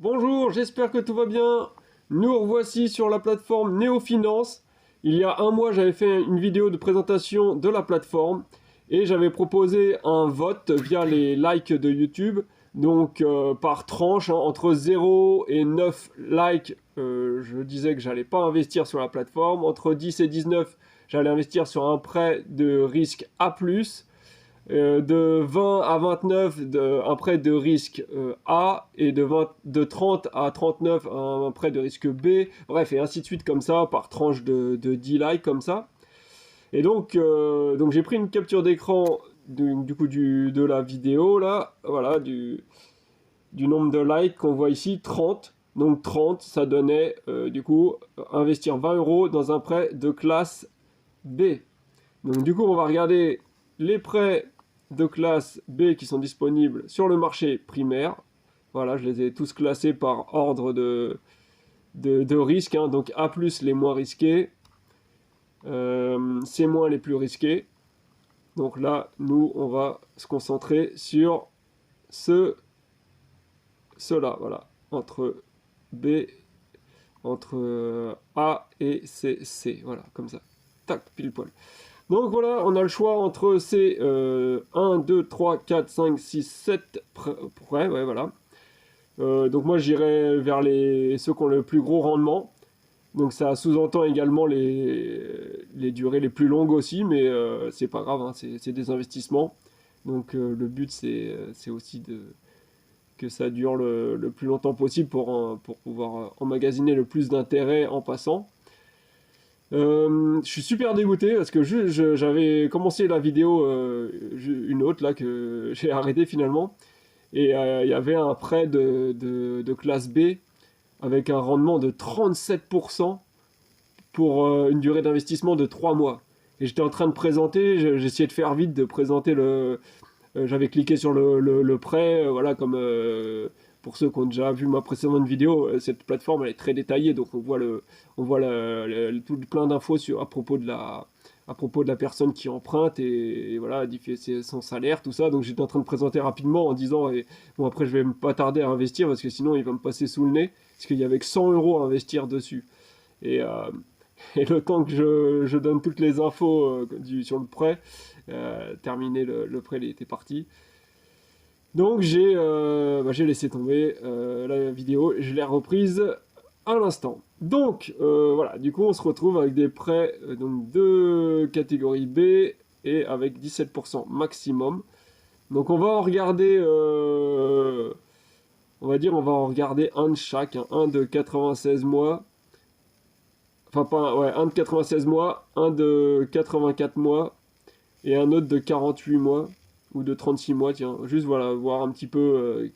Bonjour, j'espère que tout va bien. Nous revoici sur la plateforme Néofinance. Il y a un mois, j'avais fait une vidéo de présentation de la plateforme et j'avais proposé un vote via les likes de YouTube. Donc par tranche, hein, entre 0 et 9 likes, je disais que j'allais pas investir sur la plateforme. Entre 10 et 19, j'allais investir sur un prêt de risque A+. De 20 à 29, un prêt de risque A, et de 30 à 39, un prêt de risque B, bref, et ainsi de suite comme ça, par tranche de 10 likes comme ça. Et donc j'ai pris une capture d'écran de la vidéo, là, voilà, du nombre de likes qu'on voit ici, 30. Donc 30, ça donnait, investir 20 euros dans un prêt de classe B. Donc du coup, on va regarder les prêts de classe B qui sont disponibles sur le marché primaire. Voilà, je les ai tous classés par ordre de risque, hein. Donc A+, les moins risqués, C- les plus risqués. Donc là, nous, on va se concentrer sur cela, voilà, B, entre A et C, voilà, comme ça. Tac, pile poil. Donc voilà, on a le choix entre ces 1, 2, 3, 4, 5, 6, 7 prêts, ouais, voilà. Donc moi j'irai vers ceux qui ont le plus gros rendement. Donc ça sous-entend également les durées les plus longues aussi, mais c'est pas grave, hein, c'est des investissements. Donc le but c'est aussi que ça dure le plus longtemps possible pour pouvoir emmagasiner le plus d'intérêt en passant. Je suis super dégoûté parce que j'avais commencé la vidéo, une autre là que j'ai arrêté finalement, et il y avait un prêt de classe B avec un rendement de 37% pour une durée d'investissement de 3 mois. Et j'étais en train de présenter, j'essayais de faire vite, de présenter j'avais cliqué sur le prêt, voilà, comme pour ceux qui ont déjà vu ma précédente vidéo, cette plateforme elle est très détaillée, donc on voit tout plein d'infos à propos de la personne qui emprunte, et voilà, son salaire, tout ça. Donc j'étais en train de présenter rapidement en disant, bon, après je vais pas tarder à investir parce que sinon il va me passer sous le nez, parce qu'il y avait que 100 euros à investir dessus. Et, et le temps que je donne toutes les infos sur le prêt, terminé le prêt, il était parti. Donc j'ai laissé tomber la vidéo, je l'ai reprise à l'instant. Donc voilà, du coup on se retrouve avec des prêts donc de catégorie B et avec 17% maximum. Donc on va en regarder, on va en regarder un de chaque, hein, un de 96 mois, enfin pas, ouais, un de 96 mois, un de 84 mois et un autre de 48 mois ou de 36 mois, tiens, juste voilà, voir un petit peu,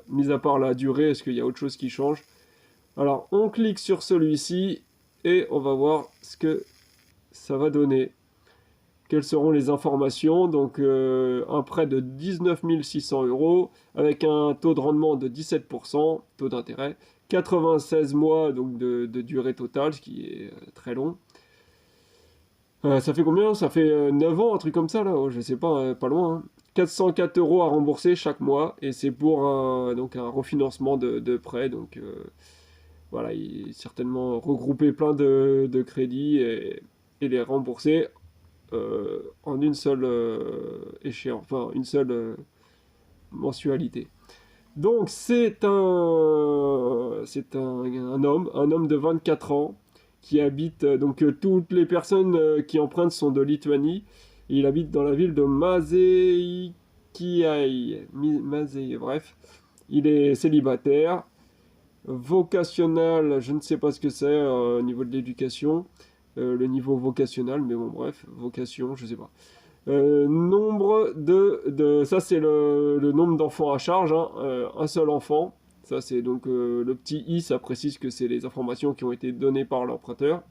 mis à part la durée, est-ce qu'il y a autre chose qui change. Alors on clique sur celui-ci et on va voir ce que ça va donner. Quelles seront les informations? Donc un prêt de 19 600 euros avec un taux de rendement de 17%, taux d'intérêt, 96 mois donc de durée totale, ce qui est très long. Ça fait combien? Ça fait 9 ans, un truc comme ça, là, oh, je sais pas, pas loin, hein. 404 euros à rembourser chaque mois, et c'est pour donc un refinancement de prêt. Donc voilà, il certainement regrouper plein de crédits et les rembourser en une seule échéance, enfin une seule mensualité. Donc un homme de 24 ans qui habite, donc toutes les personnes qui empruntent sont de Lituanie. Et il habite dans la ville de Mazeikiai, bref. Il est célibataire, vocationnel, je ne sais pas ce que c'est au niveau de l'éducation, le niveau vocationnel, mais bon bref, vocation, je sais pas. Nombre ça c'est le nombre d'enfants à charge, hein, un seul enfant. Ça c'est donc le petit i, ça précise que c'est les informations qui ont été données par l'emprunteur.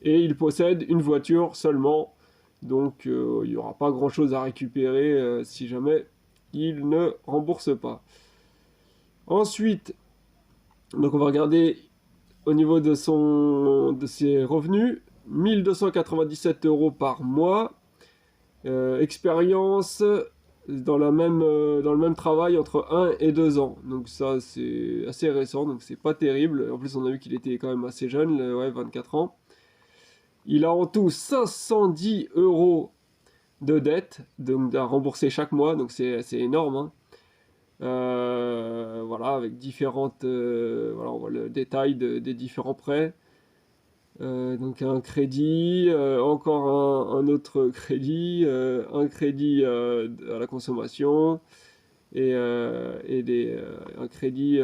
Et il possède une voiture seulement, donc il n'y aura pas grand chose à récupérer si jamais il ne rembourse pas. Ensuite, donc on va regarder au niveau de ses revenus, 1297 euros par mois. Expérience, dans le même travail entre 1 et 2 ans. Donc ça, c'est assez récent, donc c'est pas terrible. En plus, on a vu qu'il était quand même assez jeune, ouais, 24 ans. Il a en tout 510 euros de dette, donc à rembourser chaque mois, donc c'est énorme, hein. Voilà, avec différentes... voilà, on voit le détail des différents prêts. Donc un crédit, encore un autre crédit, un crédit à la consommation et un crédit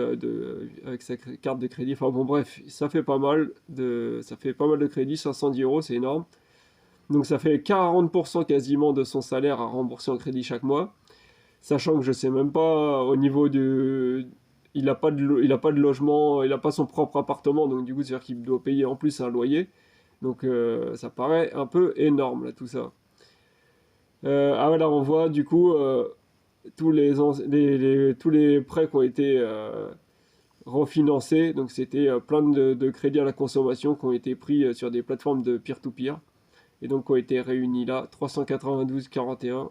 avec sa carte de crédit. Enfin bon bref, ça fait pas mal de crédits, 510 euros, c'est énorme. Donc ça fait 40% quasiment de son salaire à rembourser en crédit chaque mois. Sachant que je sais même pas au niveau du... il a pas de logement, il n'a pas son propre appartement, donc du coup c'est-à-dire qu'il doit payer en plus un loyer. Donc ça paraît un peu énorme là tout ça. Ah ouais, là on voit du coup tous les prêts qui ont été refinancés. Donc c'était plein de crédits à la consommation qui ont été pris sur des plateformes de peer-to-peer. Et donc qui ont été réunis là, 392,41.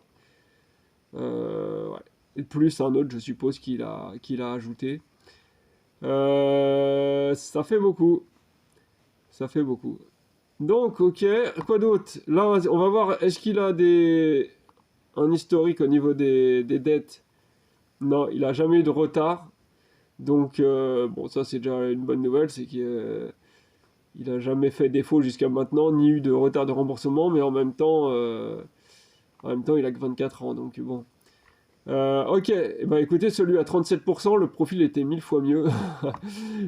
Ouais. Et plus un autre, je suppose, qu'il a ajouté. Ça fait beaucoup. Ça fait beaucoup. Donc, ok. Quoi d'autre? Là, on va voir. Est-ce qu'il a un historique au niveau des dettes? Non, il a jamais eu de retard. Donc, bon, ça, c'est déjà une bonne nouvelle. C'est qu'il a jamais fait défaut jusqu'à maintenant, ni eu de retard de remboursement. Mais en même temps, il a que 24 ans. Donc, bon. Ok, eh ben, écoutez, celui à 37%, le profil était 1000 fois mieux.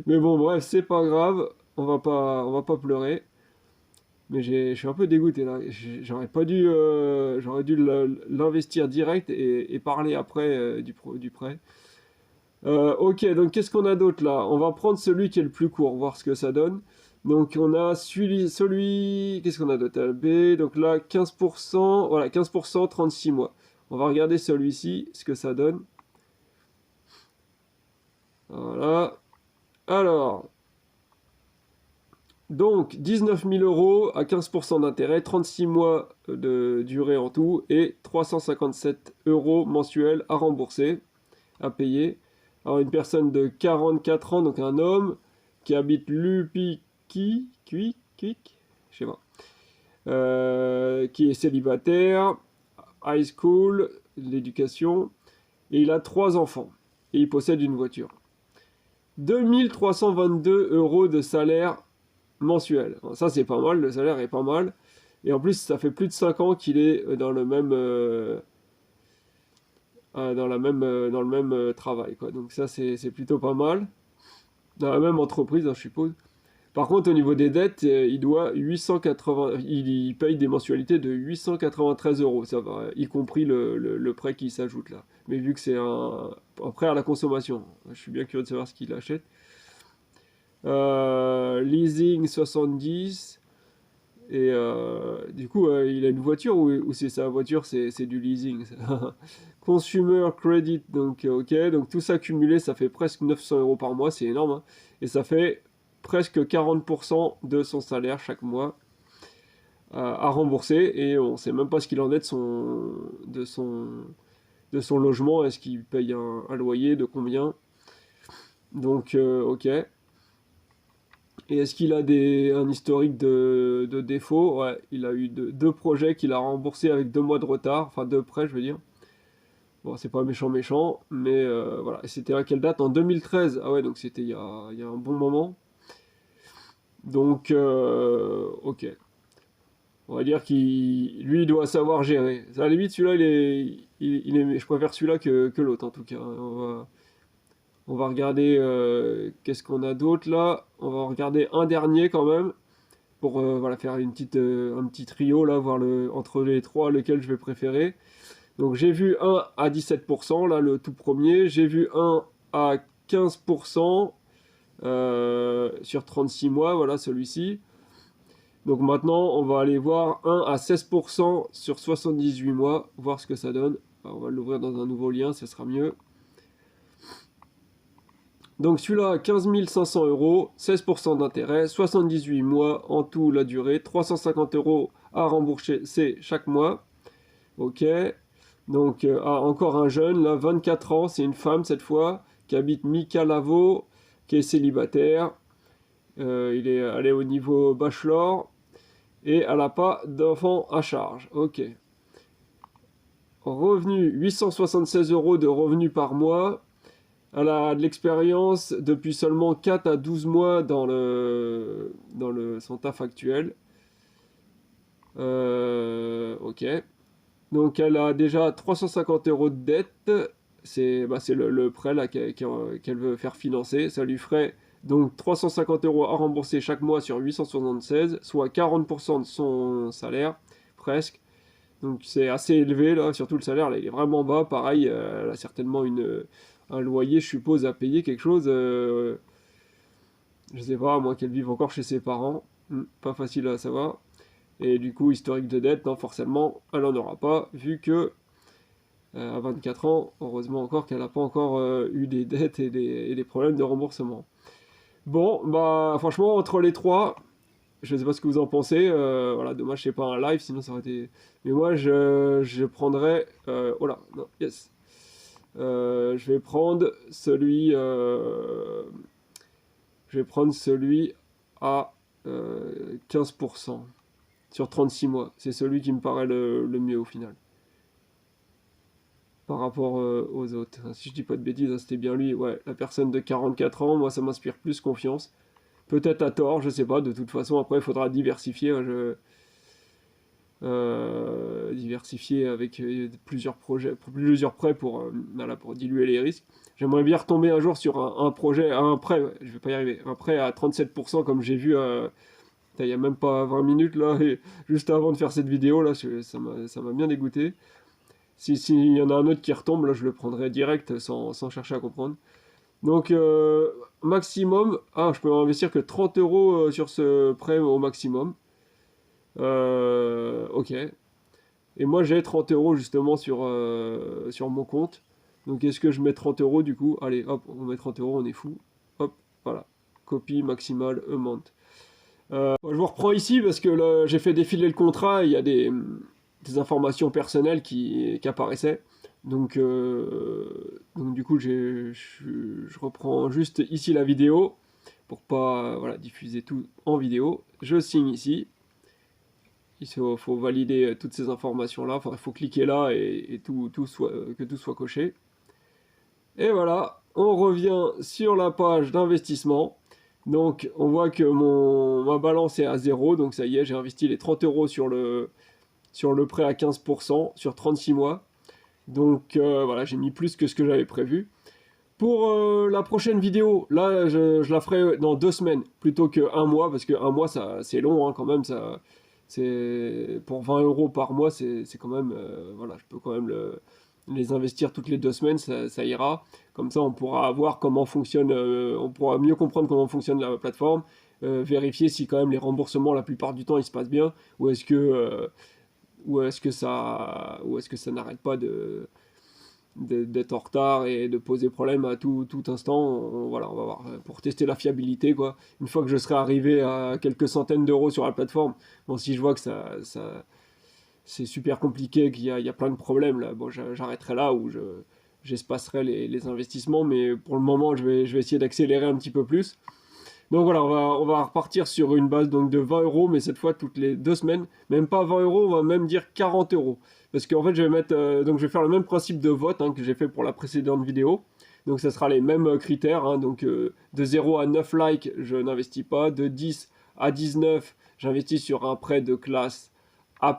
Mais bon, bref, c'est pas grave, on va pas pleurer. Mais je suis un peu dégoûté là. J'aurais dû l'investir direct et parler après du prêt. Ok, donc qu'est-ce qu'on a d'autre là? On va prendre celui qui est le plus court, voir ce que ça donne. Donc on a qu'est-ce qu'on a d'autre? B, donc là 15%, voilà 15%, 36 mois. On va regarder celui-ci, ce que ça donne. Voilà. Alors, donc 19 000 euros à 15% d'intérêt, 36 mois de durée en tout et 357 euros mensuels à rembourser, à payer. Alors une personne de 44 ans, donc un homme, qui habite Lupiki, je sais pas, qui est célibataire, high school, l'éducation, et il a 3 enfants, et il possède une voiture. 2322 euros de salaire mensuel. Ça, c'est pas mal, le salaire est pas mal. Et en plus, ça fait plus de 5 ans qu'il est dans le même, dans le même travail, quoi. Donc ça, c'est plutôt pas mal. Dans la même entreprise, hein, je suppose. Par contre, au niveau des dettes, il doit 880, il paye des mensualités de 893 euros, ça va, y compris le prêt qui s'ajoute là. Mais vu que c'est un prêt à la consommation, je suis bien curieux de savoir ce qu'il achète. Leasing 70, et du coup, il a une voiture ou c'est sa voiture, c'est du leasing. Consumer credit, donc ok, donc tout ça cumulé, ça fait presque 900 euros par mois, c'est énorme, hein. Et ça fait presque 40% de son salaire chaque mois à rembourser, et on ne sait même pas ce qu'il en est de son logement. Est-ce qu'il paye un loyer de combien? Donc ok. Et est-ce qu'il a un historique de défaut? Ouais, il a eu deux projets qu'il a remboursés avec 2 mois de retard, enfin 2 prêts je veux dire. Bon, c'est pas méchant, mais voilà. Et c'était à quelle date? En 2013. Ah ouais, donc c'était il y a un bon moment. Donc, ok. On va dire lui, il doit savoir gérer. À la limite, celui-là, je préfère celui-là que l'autre, en tout cas. On va regarder qu'est-ce qu'on a d'autre là. On va regarder un dernier quand même. Pour voilà, faire un petit trio là, voir entre les trois lequel je vais préférer. Donc j'ai vu un à 17%, là le tout premier. J'ai vu un à 15% sur 36 mois, voilà celui-ci. Donc maintenant, on va aller voir un à 16% sur 78 mois, voir ce que ça donne. Alors, on va l'ouvrir dans un nouveau lien, ce sera mieux. Donc celui-là, 15 500 euros, 16% d'intérêt, 78 mois en tout la durée, 350 euros à rembourser chaque mois. Ok. Donc, encore un jeune, là, 24 ans, c'est une femme cette fois, qui habite Mikalavo, qui est célibataire. Elle est au niveau bachelor, et elle n'a pas d'enfant à charge. Ok. Revenu, 876 euros de revenus par mois. Elle a de l'expérience depuis seulement 4 à 12 mois son taf actuel. Ok. Donc elle a déjà 350 euros de dette. C'est le prêt là qu'elle veut faire financer. Ça lui ferait donc 350 euros à rembourser chaque mois sur 876, soit 40% de son salaire, presque. Donc c'est assez élevé là, surtout le salaire là, il est vraiment bas. Pareil, elle a certainement un loyer, je suppose, à payer quelque chose. Je sais pas, à moins qu'elle vive encore chez ses parents. Pas facile à savoir. Et du coup, historique de dette, non, forcément, elle n'en aura pas, vu que à 24 ans, heureusement encore qu'elle n'a pas encore eu des dettes et des problèmes de remboursement. Bon, bah franchement, entre les trois, je ne sais pas ce que vous en pensez. Voilà, dommage, c'est pas un live, sinon ça aurait été. Mais moi, je prendrais. Oh là, non, yes. Je vais prendre celui. Je vais prendre celui à 15% sur 36 mois. C'est celui qui me paraît le mieux au final. Par rapport aux autres. Si je dis pas de bêtises, hein, c'était bien lui. Ouais, la personne de 44 ans, moi ça m'inspire plus confiance. Peut-être à tort, je sais pas. De toute façon, après il faudra diversifier. Hein, diversifier avec plusieurs projets, plusieurs prêts voilà, pour diluer les risques. J'aimerais bien retomber un jour sur un projet, un prêt, ouais, je vais pas y arriver, un prêt à 37% comme j'ai vu il y a même pas 20 minutes là, et juste avant de faire cette vidéo là, ça m'a bien dégoûté. S'il y en a un autre qui retombe, là je le prendrai direct sans chercher à comprendre. Donc maximum, je peux investir que 30 euros sur ce prêt au maximum. Ok. Et moi j'ai 30 euros justement sur mon compte. Donc est-ce que je mets 30 euros du coup? Allez hop, on met 30 euros, on est fou. Hop, voilà. Copie maximale, amount. Je vous reprends ici parce que là, j'ai fait défiler le contrat et il y a des informations personnelles qui apparaissaient. Donc du coup, je reprends juste ici la vidéo pour pas voilà, diffuser tout en vidéo. Je signe ici. Il faut valider toutes ces informations-là. Enfin, il faut cliquer là et que tout soit coché. Et voilà, on revient sur la page d'investissement. Donc, on voit que ma balance est à 0. Donc, ça y est, j'ai investi les 30 euros sur le prêt à 15% sur 36 mois. Donc, voilà, j'ai mis plus que ce que j'avais prévu. Pour la prochaine vidéo, là, je la ferai dans 2 semaines plutôt qu'un mois, parce qu'un mois, c'est long hein, quand même. Pour 20 euros par mois, c'est quand même. Voilà, je peux quand même les investir toutes les 2 semaines, ça ira. Comme ça, on pourra voir comment fonctionne, on pourra mieux comprendre comment fonctionne la plateforme, vérifier si quand même les remboursements, la plupart du temps, ils se passent bien, ou est-ce que ça n'arrête pas d'être en retard et de poser problème à tout instant. Voilà, on va voir pour tester la fiabilité quoi. Une fois que je serai arrivé à quelques centaines d'euros sur la plateforme, bon si je vois que ça c'est super compliqué, qu'il y a plein de problèmes là, bon j'arrêterai là ou j'espacerai les investissements, mais pour le moment je vais essayer d'accélérer un petit peu plus. Donc voilà, on va repartir sur une base donc de 20 euros, mais cette fois toutes les 2 semaines. Même pas 20 euros, on va même dire 40 euros. Parce qu'en fait, donc je vais faire le même principe de vote hein, que j'ai fait pour la précédente vidéo. Donc ça sera les mêmes critères. Hein, donc de 0 à 9 likes, je n'investis pas. De 10 à 19, j'investis sur un prêt de classe A+,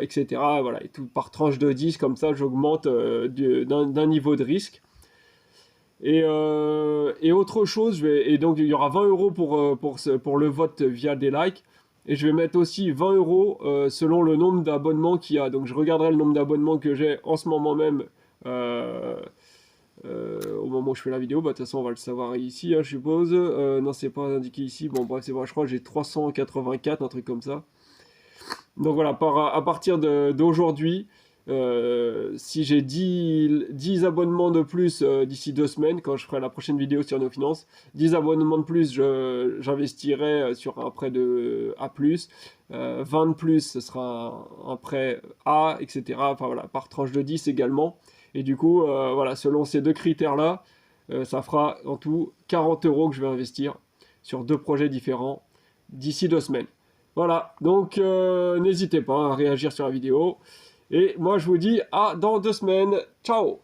etc. Voilà, et tout par tranche de 10, comme ça j'augmente d'un niveau de risque. Et autre chose, et donc il y aura 20 euros pour le vote via des likes. Et je vais mettre aussi 20 euros selon le nombre d'abonnements qu'il y a. Donc je regarderai le nombre d'abonnements que j'ai en ce moment même. Au moment où je fais la vidéo, bah, de toute façon on va le savoir ici, hein, je suppose. Non, c'est pas indiqué ici. Bon, bref, c'est vrai, je crois que j'ai 384, un truc comme ça. Donc voilà, à partir d'aujourd'hui, Si j'ai 10 abonnements de plus d'ici 2 semaines, quand je ferai la prochaine vidéo sur nos finances, 10 abonnements de plus, j'investirai sur un prêt de A+, 20 de plus, ce sera un prêt A, etc. Enfin voilà, par tranche de 10 également. Et du coup, voilà, selon ces deux critères-là, ça fera en tout 40 € que je vais investir sur 2 projets différents d'ici 2 semaines. Voilà, donc n'hésitez pas à réagir sur la vidéo. Et moi, je vous dis à dans 2 semaines. Ciao!